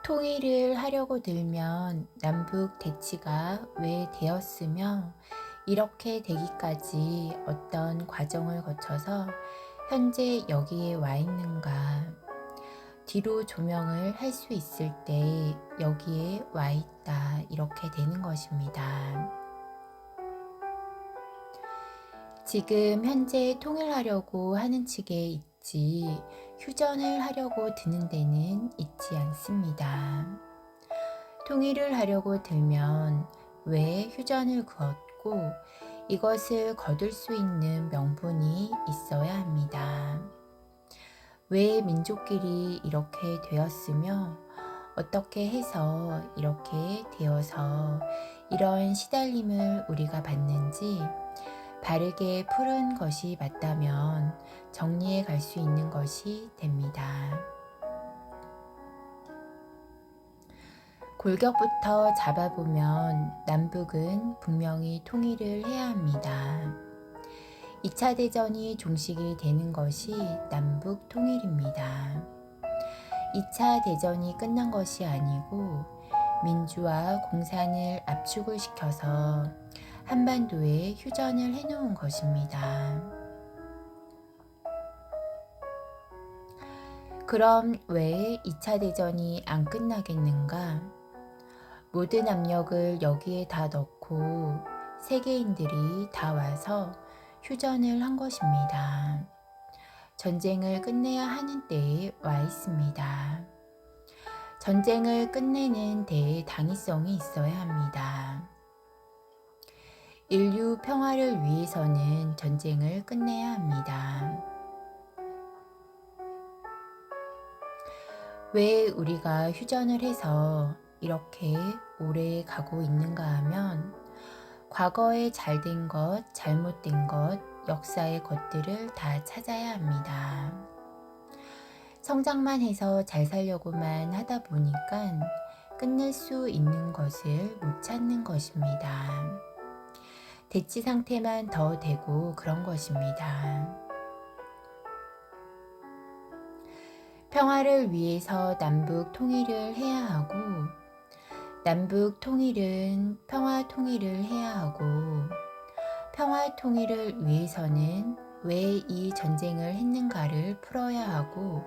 통일을 하려고 들면 남북 대치가 왜 되었으며 이렇게 되기까지 어떤 과정을 거쳐서 현재 여기에 와 있는가. 뒤로 조명을 할 수 있을 때 여기에 와 있다. 이렇게 되는 것입니다. 지금 현재 통일하려고 하는 측에 있지 휴전을 하려고 드는 데는 있지 않습니다. 통일을 하려고 들면 왜 휴전을 그었고 이것을 거둘 수 있는 명분이 있어야 합니다. 왜 민족끼리 이렇게 되었으며 어떻게 해서 이렇게 되어서 이런 시달림을 우리가 받는지 바르게 푸는 것이 맞다면 정리해 갈 수 있는 것이 됩니다. 골격부터 잡아보면 남북은 분명히 통일을 해야 합니다. 2차 대전이 종식이 되는 것이 남북 통일입니다. 2차 대전이 끝난 것이 아니고 민주화 공산을 압축을 시켜서 한반도에 휴전을 해놓은 것입니다. 그럼 왜 2차 대전이 안 끝나겠는가? 모든 압력을 여기에 다 넣고 세계인들이 다 와서 휴전을 한 것입니다. 전쟁을 끝내야 하는 때에 와 있습니다. 전쟁을 끝내는 데에 당위성이 있어야 합니다. 인류 평화를 위해서는 전쟁을 끝내야 합니다. 왜 우리가 휴전을 해서 이렇게 오래 가고 있는가 하면 과거에 잘된 것, 잘못된 것, 역사의 것들을 다 찾아야 합니다. 성장만 해서 잘 살려고만 하다 보니까 끝낼 수 있는 것을 못 찾는 것입니다. 대치 상태만 더 되고 그런 것입니다. 평화를 위해서 남북 통일을 해야 하고 남북 통일은 평화 통일을 해야 하고 평화 통일을 위해서는 왜 이 전쟁을 했는가를 풀어야 하고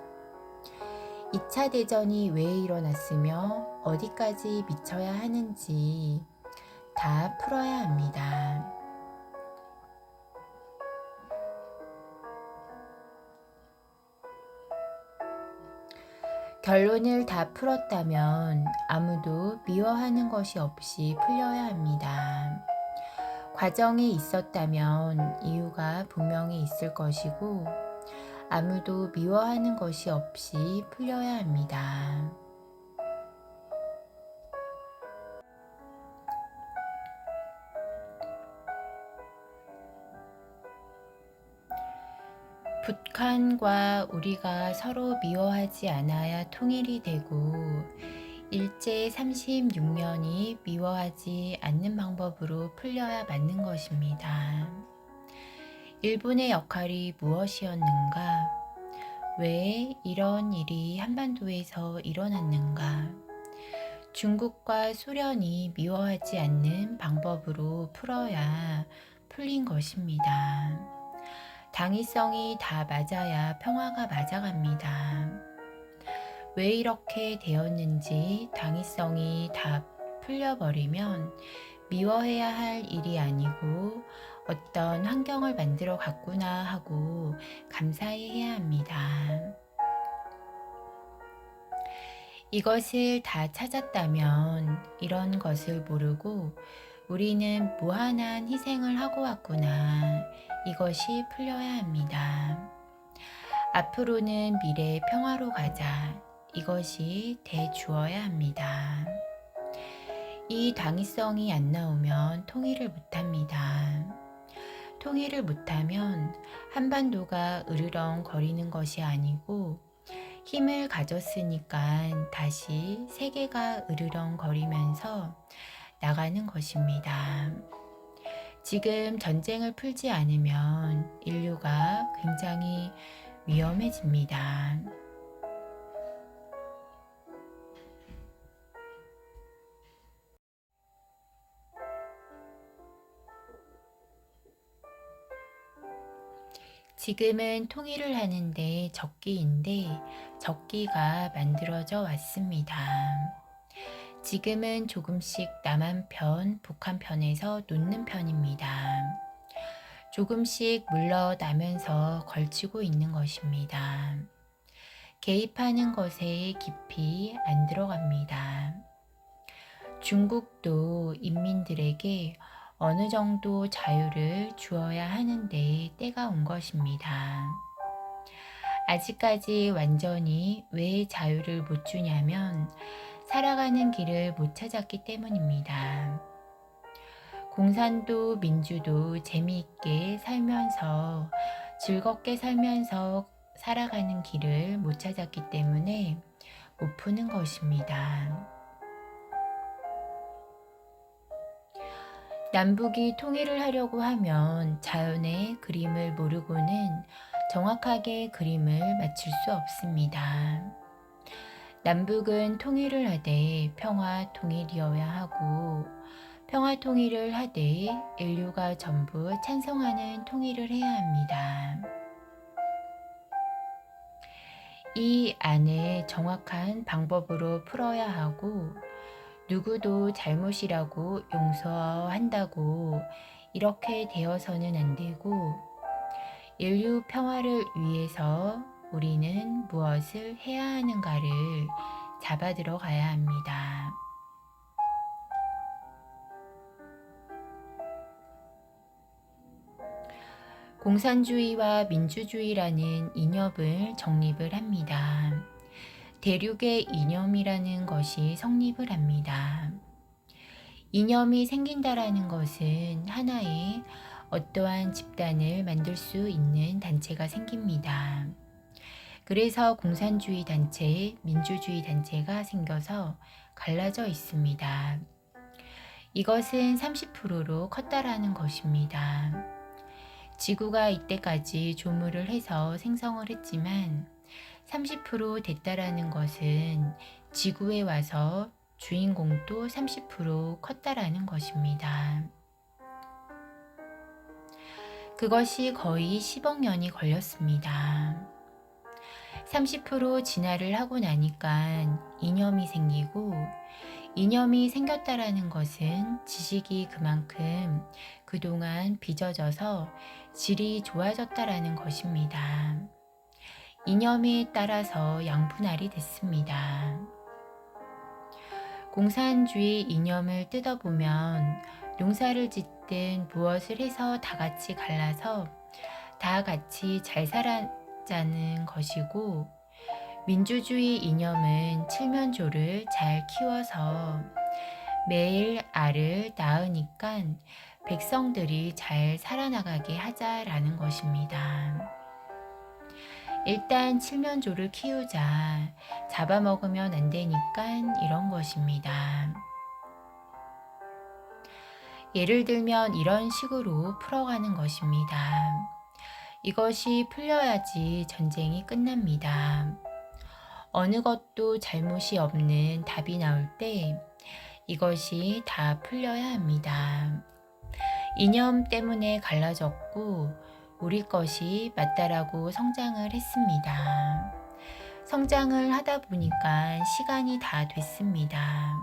2차 대전이 왜 일어났으며 어디까지 미쳐야 하는지 다 풀어야 합니다. 결론을 다 풀었다면 아무도 미워하는 것이 없이 풀려야 합니다. 과정이 있었다면 이유가 분명히 있을 것이고 아무도 미워하는 것이 없이 풀려야 합니다. 북한과 우리가 서로 미워하지 않아야 통일이 되고 일제 36년이 미워하지 않는 방법으로 풀려야 맞는 것입니다. 일본의 역할이 무엇이었는가? 왜 이런 일이 한반도에서 일어났는가? 중국과 소련이 미워하지 않는 방법으로 풀어야 풀린 것입니다. 당위성이 다 맞아야 평화가 맞아갑니다. 왜 이렇게 되었는지 당위성이 다 풀려버리면 미워해야 할 일이 아니고 어떤 환경을 만들어 갔구나 하고 감사히 해야 합니다. 이것을 다 찾았다면 이런 것을 모르고 우리는 무한한 희생을 하고 왔구나. 이것이 풀려야 합니다. 앞으로는 미래 평화로 가자. 이것이 되주어야 합니다. 이 당위성이 안 나오면 통일을 못합니다. 통일을 못하면 한반도가 으르렁거리는 것이 아니고 힘을 가졌으니까 다시 세계가 으르렁거리면서 나가는 것입니다. 지금 전쟁을 풀지 않으면 인류가 굉장히 위험해집니다. 지금은 통일을 하는데 적기인데 적기가 만들어져 왔습니다. 지금은 조금씩 남한편, 북한편에서 놓는 편입니다. 조금씩 물러나면서 걸치고 있는 것입니다. 개입하는 것에 깊이 안 들어갑니다. 중국도 인민들에게 어느 정도 자유를 주어야 하는데 때가 온 것입니다. 아직까지 완전히 왜 자유를 못 주냐면 살아가는 길을 못 찾았기 때문입니다. 공산도 민주도 재미있게 살면서 즐겁게 살면서 살아가는 길을 못 찾았기 때문에 못 푸는 것입니다. 남북이 통일을 하려고 하면 자연의 그림을 모르고는 정확하게 그림을 맞출 수 없습니다. 남북은 통일을 하되 평화 통일이어야 하고 평화 통일을 하되 인류가 전부 찬성하는 통일을 해야 합니다. 이 안을 정확한 방법으로 풀어야 하고 누구도 잘못이라고 용서한다고 이렇게 되어서는 안 되고 인류 평화를 위해서 우리는 무엇을 해야 하는가를 잡아 들어가야 합니다. 공산주의와 민주주의라는 이념을 정립을 합니다. 대륙의 이념이라는 것이 성립을 합니다. 이념이 생긴다라는 것은 하나의 어떠한 집단을 만들 수 있는 단체가 생깁니다. 그래서 공산주의 단체, 민주주의 단체가 생겨서 갈라져 있습니다. 이것은 30%로 컸다라는 것입니다. 지구가 이때까지 조물을 해서 생성을 했지만 30% 됐다라는 것은 지구에 와서 주인공도 30% 컸다라는 것입니다. 그것이 거의 10억 년이 걸렸습니다. 30% 진화를 하고 나니까 이념이 생기고 이념이 생겼다라는 것은 지식이 그만큼 그동안 빚어져서 질이 좋아졌다라는 것입니다. 이념에 따라서 양분할이 됐습니다. 공산주의 이념을 뜯어보면 농사를 짓든 무엇을 해서 다 같이 갈라서 다 같이 잘 살아자는 것이고 민주주의 이념은 칠면조를 잘 키워서 매일 알을 낳으니까 백성들이 잘 살아나가게 하자라는 것입니다. 일단 칠면조를 키우자. 잡아먹으면 안 되니까 이런 것입니다. 예를 들면 이런 식으로 풀어가는 것입니다. 이것이 풀려야지 전쟁이 끝납니다. 어느 것도 잘못이 없는 답이 나올 때 이것이 다 풀려야 합니다. 이념 때문에 갈라졌고 우리 것이 맞다라고 성장을 했습니다. 성장을 하다 보니까 시간이 다 됐습니다.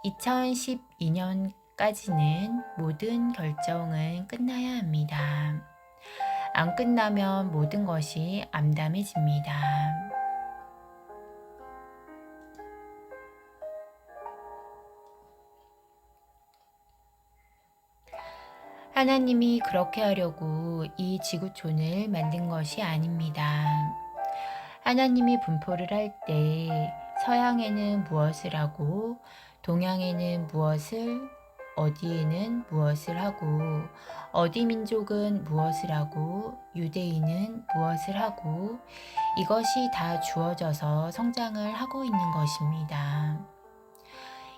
2012년까지는 모든 결정은 끝나야 합니다. 안 끝나면 모든 것이 암담해집니다. 하나님이 그렇게 하려고 이 지구촌을 만든 것이 아닙니다. 하나님이 분포를 할 때 서양에는 무엇을 하고 동양에는 무엇을 어디에는 무엇을 하고 어디 민족은 무엇을 하고 유대인은 무엇을 하고 이것이 다 주어져서 성장을 하고 있는 것입니다.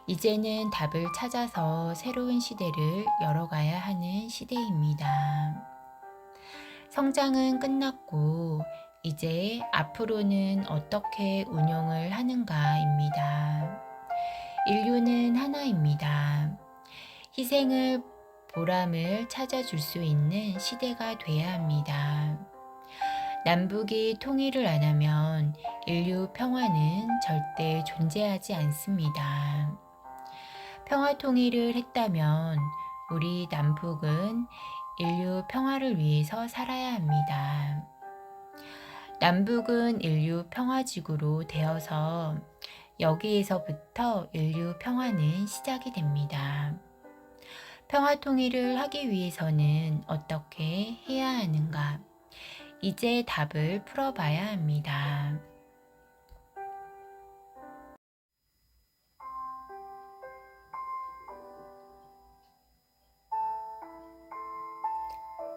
이제는 답을 찾아서 새로운 시대를 열어가야 하는 시대입니다. 성장은 끝났고 이제 앞으로는 어떻게 운영을 하는가입니다. 인류는 하나입니다. 희생을 보람을 찾아줄 수 있는 시대가 돼야 합니다. 남북이 통일을 안 하면 인류 평화는 절대 존재하지 않습니다. 평화 통일을 했다면 우리 남북은 인류 평화를 위해서 살아야 합니다. 남북은 인류 평화지구로 되어서 여기에서부터 인류 평화는 시작이 됩니다. 평화 통일을 하기 위해서는 어떻게 해야 하는가? 이제 답을 풀어봐야 합니다.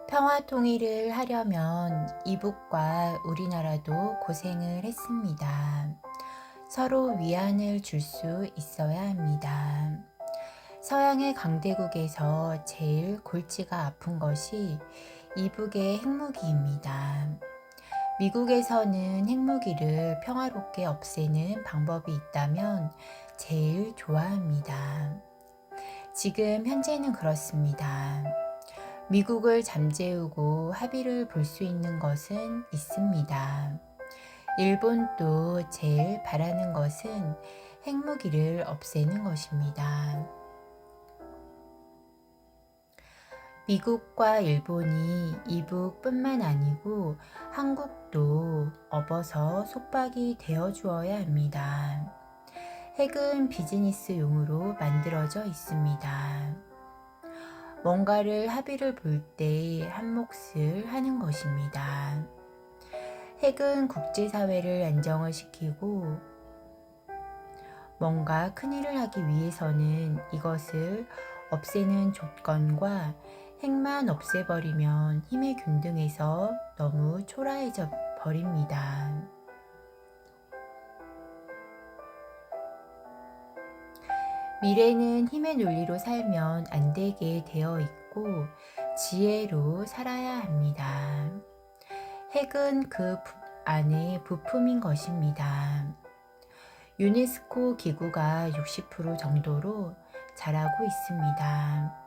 평화 통일을 하려면 이북과 우리나라도 고생을 했습니다. 서로 위안을 줄 수 있어야 합니다. 서양의 강대국에서 제일 골치가 아픈 것이 이북의 핵무기입니다. 미국에서는 핵무기를 평화롭게 없애는 방법이 있다면 제일 좋아합니다. 지금 현재는 그렇습니다. 미국을 잠재우고 합의를 볼 수 있는 것은 있습니다. 일본도 제일 바라는 것은 핵무기를 없애는 것입니다. 미국과 일본이 이북뿐만 아니고 한국도 업어서 속박이 되어 주어야 합니다. 핵은 비즈니스용으로 만들어져 있습니다. 뭔가를 합의를 볼 때 한 몫을 하는 것입니다. 핵은 국제사회를 안정을 시키고 뭔가 큰일을 하기 위해서는 이것을 없애는 조건과 핵만 없애버리면 힘의 균등에서 너무 초라해져 버립니다. 미래는 힘의 논리로 살면 안 되게 되어 있고 지혜로 살아야 합니다. 핵은 그 안에 부품인 것입니다. 유네스코 기구가 60% 정도로 자라고 있습니다.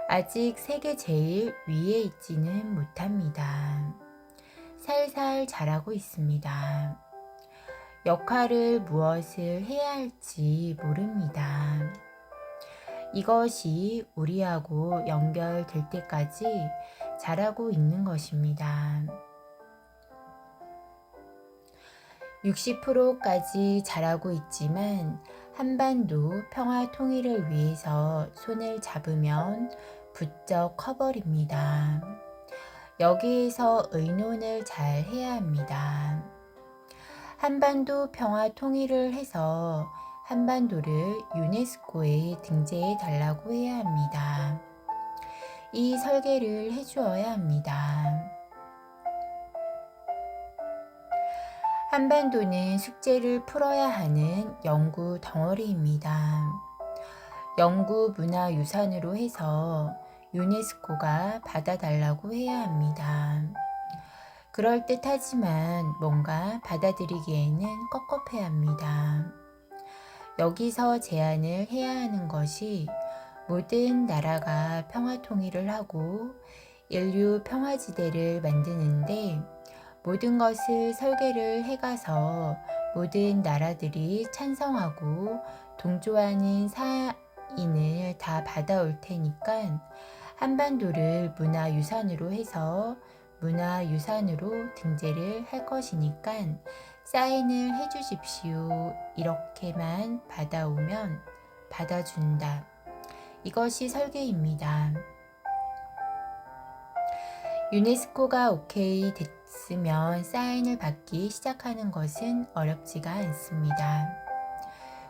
아직 세계 제일 위에 있지는 못합니다. 살살 자라고 있습니다. 역할을 무엇을 해야 할지 모릅니다. 이것이 우리하고 연결될 때까지 자라고 있는 것입니다. 60%까지 자라고 있지만 한반도 평화 통일을 위해서 손을 잡으면 부쩍 커버립니다. 여기에서 의논을 잘 해야 합니다. 한반도 평화 통일을 해서 한반도를 유네스코에 등재해 달라고 해야 합니다. 이 설계를 해주어야 합니다. 한반도는 숙제를 풀어야 하는 연구 덩어리입니다. 연구 문화유산으로 해서 유네스코가 받아달라고 해야 합니다. 그럴듯하지만 뭔가 받아들이기에는 꿉꿉해야 합니다. 여기서 제안을 해야 하는 것이 모든 나라가 평화 통일을 하고 인류 평화지대를 만드는데 모든 것을 설계를 해가서 모든 나라들이 찬성하고 동조하는 사인을 다 받아올 테니까 한반도를 문화유산으로 해서 문화유산으로 등재를 할 것이니까 사인을 해주십시오. 이렇게만 받아오면 받아준다. 이것이 설계입니다. 유네스코가 오케이 됐으면 사인을 받기 시작하는 것은 어렵지가 않습니다.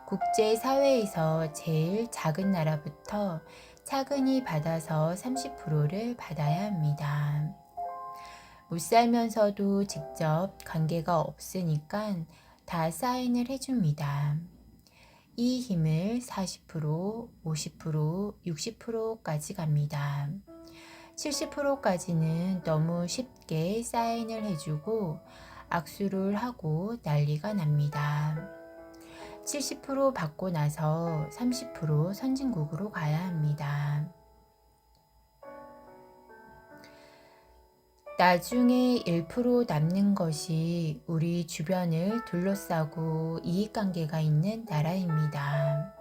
국제사회에서 제일 작은 나라부터 차근히 받아서 30%를 받아야 합니다. 못 살면서도 직접 관계가 없으니까 다 사인을 해줍니다. 이 힘을 40%, 50%, 60%까지 갑니다. 70%까지는 너무 쉽게 사인을 해주고 악수를 하고 난리가 납니다. 70% 받고 나서 30% 선진국으로 가야 합니다. 나중에 1% 남는 것이 우리 주변을 둘러싸고 이익관계가 있는 나라입니다.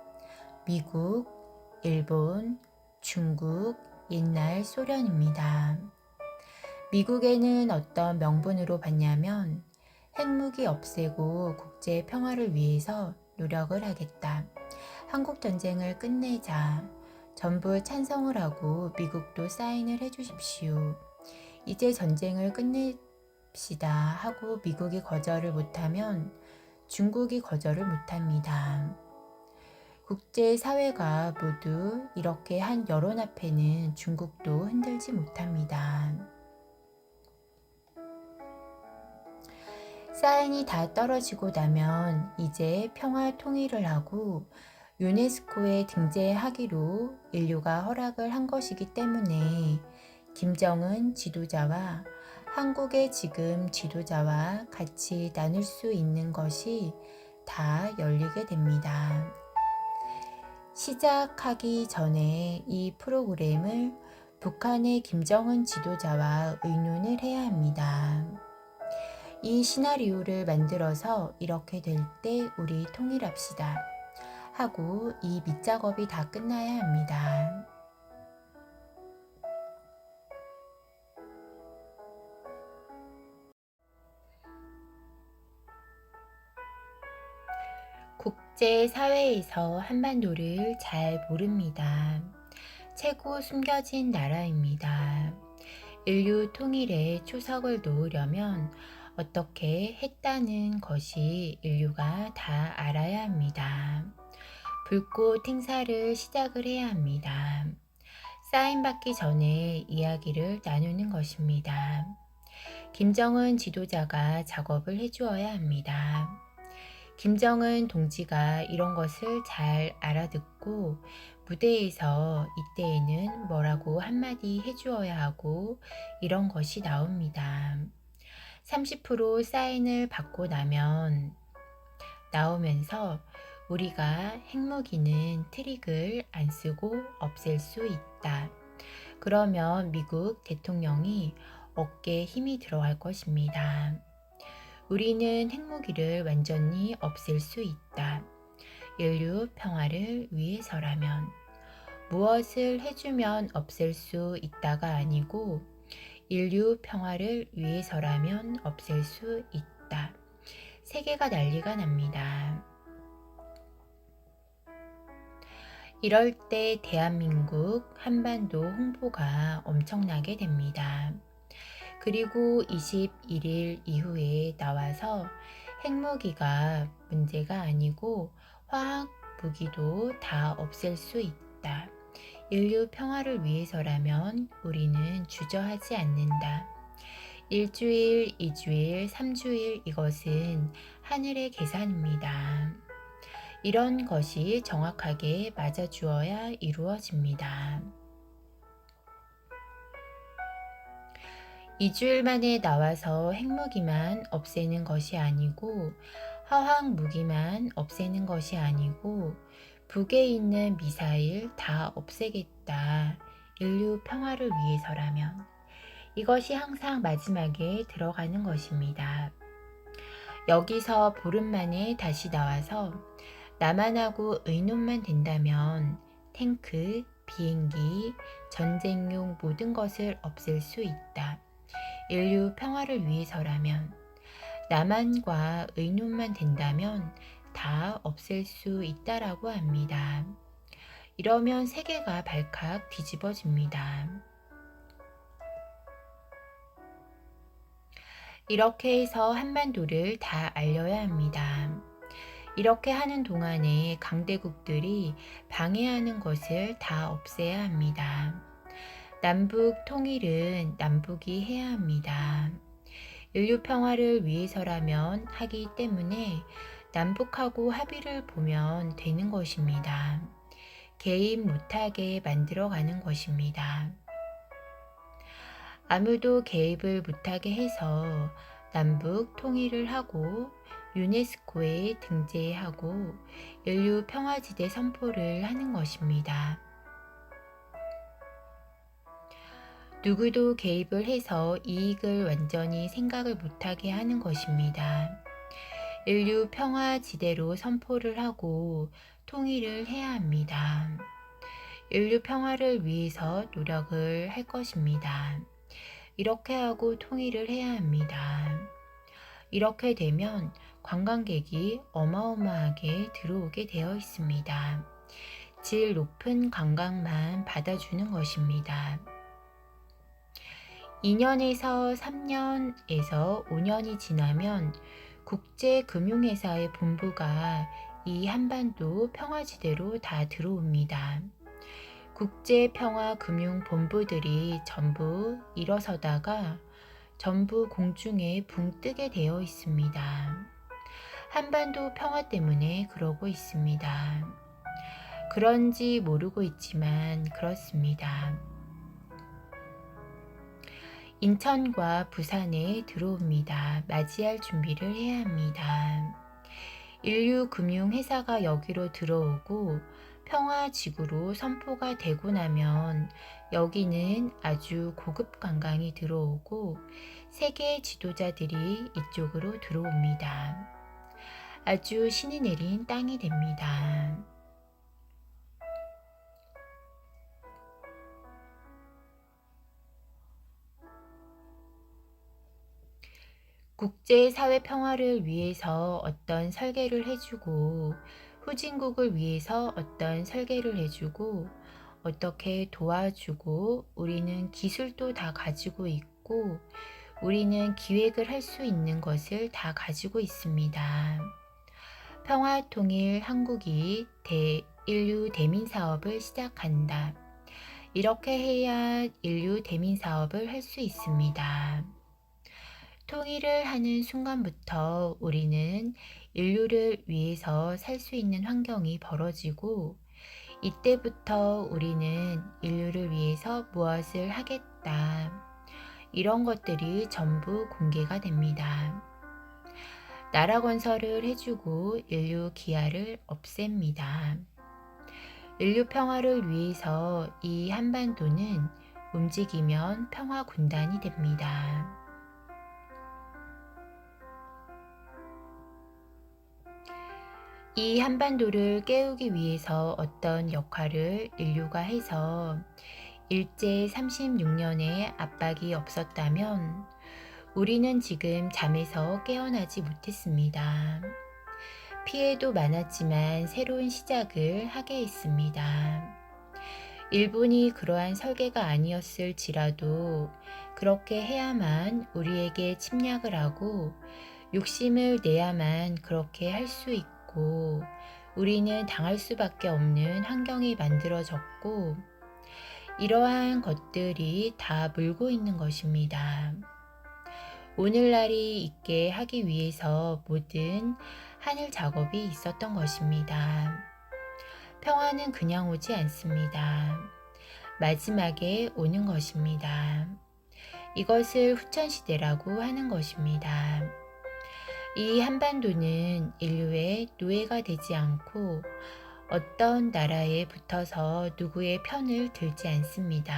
미국, 일본, 중국, 옛날 소련입니다. 미국에는 어떤 명분으로 받냐면 핵무기 없애고 국제 평화를 위해서 노력을 하겠다. 한국 전쟁을 끝내자. 전부 찬성을 하고 미국도 사인을 해주십시오. 이제 전쟁을 끝냅시다 하고 미국이 거절을 못하면 중국이 거절을 못합니다. 국제사회가 모두 이렇게 한 여론 앞에는 중국도 흔들지 못합니다. 사인이 다 떨어지고 나면 이제 평화 통일을 하고 유네스코에 등재하기로 인류가 허락을 한 것이기 때문에 김정은 지도자와 한국의 지금 지도자와 같이 나눌 수 있는 것이 다 열리게 됩니다. 시작하기 전에 이 프로그램을 북한의 김정은 지도자와 의논을 해야 합니다. 이 시나리오를 만들어서 이렇게 될 때 우리 통일합시다 하고 이 밑작업이 다 끝나야 합니다. 국제사회에서 한반도를 잘 모릅니다. 최고 숨겨진 나라입니다. 인류 통일에 초석을 놓으려면 어떻게 했다는 것이 인류가 다 알아야 합니다. 불꽃 행사를 시작을 해야 합니다. 사인받기 전에 이야기를 나누는 것입니다. 김정은 지도자가 작업을 해주어야 합니다. 김정은 동지가 이런 것을 잘 알아듣고 무대에서 이때에는 뭐라고 한마디 해주어야 하고 이런 것이 나옵니다. 30% 사인을 받고 나오면서 우리가 핵무기는 트릭을 안 쓰고 없앨 수 있다. 그러면 미국 대통령이 어깨에 힘이 들어갈 것입니다. 우리는 핵무기를 완전히 없앨 수 있다. 인류 평화를 위해서라면 무엇을 해주면 없앨 수 있다가 아니고 인류 평화를 위해서라면 없앨 수 있다. 세계가 난리가 납니다. 이럴 때 대한민국 한반도 홍보가 엄청나게 됩니다. 그리고 21일 이후에 나와서 핵무기가 문제가 아니고 화학 무기도 다 없앨 수 있다. 인류 평화를 위해서라면 우리는 주저하지 않는다. 1주일, 2주일, 3주일 이것은 하늘의 계산입니다. 이런 것이 정확하게 맞아주어야 이루어집니다. 2주일 만에 나와서 핵무기만 없애는 것이 아니고 화학 무기만 없애는 것이 아니고 북에 있는 미사일 다 없애겠다. 인류 평화를 위해서라면 이것이 항상 마지막에 들어가는 것입니다. 여기서 보름 만에 다시 나와서 남한하고 의논만 된다면 탱크, 비행기, 전쟁용 모든 것을 없앨 수 있다. 인류 평화를 위해서라면 남한과 의논만 된다면 다 없앨 수 있다라고 합니다. 이러면 세계가 발칵 뒤집어집니다. 이렇게 해서 한반도를 다 알려야 합니다. 이렇게 하는 동안에 강대국들이 방해하는 것을 다 없애야 합니다. 남북 통일은 남북이 해야 합니다. 인류 평화를 위해서라면 하기 때문에 남북하고 합의를 보면 되는 것입니다. 개입 못하게 만들어가는 것입니다. 아무도 개입을 못하게 해서 남북 통일을 하고 유네스코에 등재하고 인류 평화지대 선포를 하는 것입니다. 누구도 개입을 해서 이익을 완전히 생각을 못하게 하는 것입니다. 인류 평화지대로 선포를 하고 통일을 해야 합니다. 인류 평화를 위해서 노력을 할 것입니다. 이렇게 하고 통일을 해야 합니다. 이렇게 되면 관광객이 어마어마하게 들어오게 되어 있습니다. 질 높은 관광만 받아주는 것입니다. 2년에서 3년에서 5년이 지나면 국제금융회사의 본부가 이 한반도 평화지대로 다 들어옵니다. 국제평화금융본부들이 전부 일어서다가 전부 공중에 붕 뜨게 되어 있습니다. 한반도 평화 때문에 그러고 있습니다. 그런지 모르고 있지만 그렇습니다. 인천과 부산에 들어옵니다. 맞이할 준비를 해야 합니다. 인류금융회사가 여기로 들어오고 평화지구로 선포가 되고 나면 여기는 아주 고급 관광이 들어오고 세계 지도자들이 이쪽으로 들어옵니다. 아주 신이 내린 땅이 됩니다. 국제사회 평화를 위해서 어떤 설계를 해주고 후진국을 위해서 어떤 설계를 해주고 어떻게 도와주고 우리는 기술도 다 가지고 있고 우리는 기획을 할 수 있는 것을 다 가지고 있습니다. 평화통일 한국이 인류 대민 사업을 시작한다. 이렇게 해야 인류 대민 사업을 할 수 있습니다. 통일을 하는 순간부터 우리는 인류를 위해서 살 수 있는 환경이 벌어지고 이때부터 우리는 인류를 위해서 무엇을 하겠다. 이런 것들이 전부 공개가 됩니다. 나라 건설을 해주고 인류 기아를 없앱니다. 인류 평화를 위해서 이 한반도는 움직이면 평화 군단이 됩니다. 이 한반도를 깨우기 위해서 어떤 역할을 인류가 해서 일제 36년의 압박이 없었다면 우리는 지금 잠에서 깨어나지 못했습니다. 피해도 많았지만 새로운 시작을 하게 했습니다. 일본이 그러한 설계가 아니었을지라도 그렇게 해야만 우리에게 침략을 하고 욕심을 내야만 그렇게 할 수 있고 우리는 당할 수밖에 없는 환경이 만들어졌고 이러한 것들이 다 물고 있는 것입니다. 오늘날이 있게 하기 위해서 모든 하늘 작업이 있었던 것입니다. 평화는 그냥 오지 않습니다. 마지막에 오는 것입니다. 이것을 후천시대라고 하는 것입니다. 이 한반도는 인류의 노예가 되지 않고 어떤 나라에 붙어서 누구의 편을 들지 않습니다.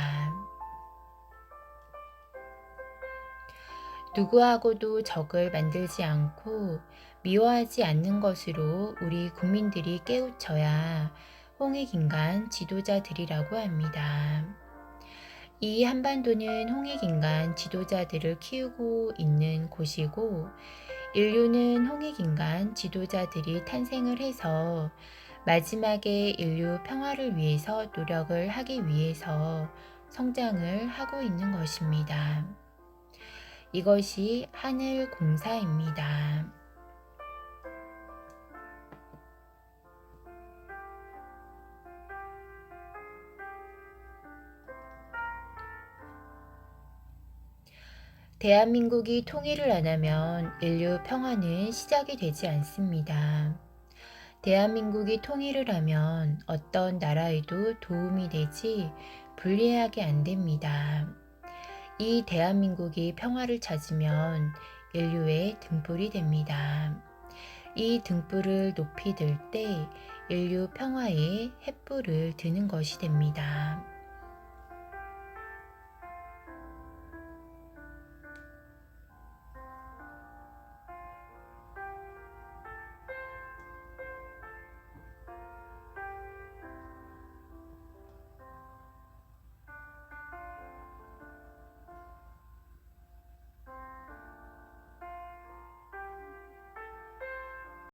누구하고도 적을 만들지 않고 미워하지 않는 것으로 우리 국민들이 깨우쳐야 홍익인간 지도자들이라고 합니다. 이 한반도는 홍익인간 지도자들을 키우고 있는 곳이고 인류는 홍익인간 지도자들이 탄생을 해서 마지막에 인류 평화를 위해서 노력을 하기 위해서 성장을 하고 있는 것입니다. 이것이 하늘 공사입니다. 대한민국이 통일을 안 하면 인류 평화는 시작이 되지 않습니다. 대한민국이 통일을 하면 어떤 나라에도 도움이 되지 불리하게 안 됩니다. 이 대한민국이 평화를 찾으면 인류의 등불이 됩니다. 이 등불을 높이 들 때 인류 평화의 횃불을 드는 것이 됩니다.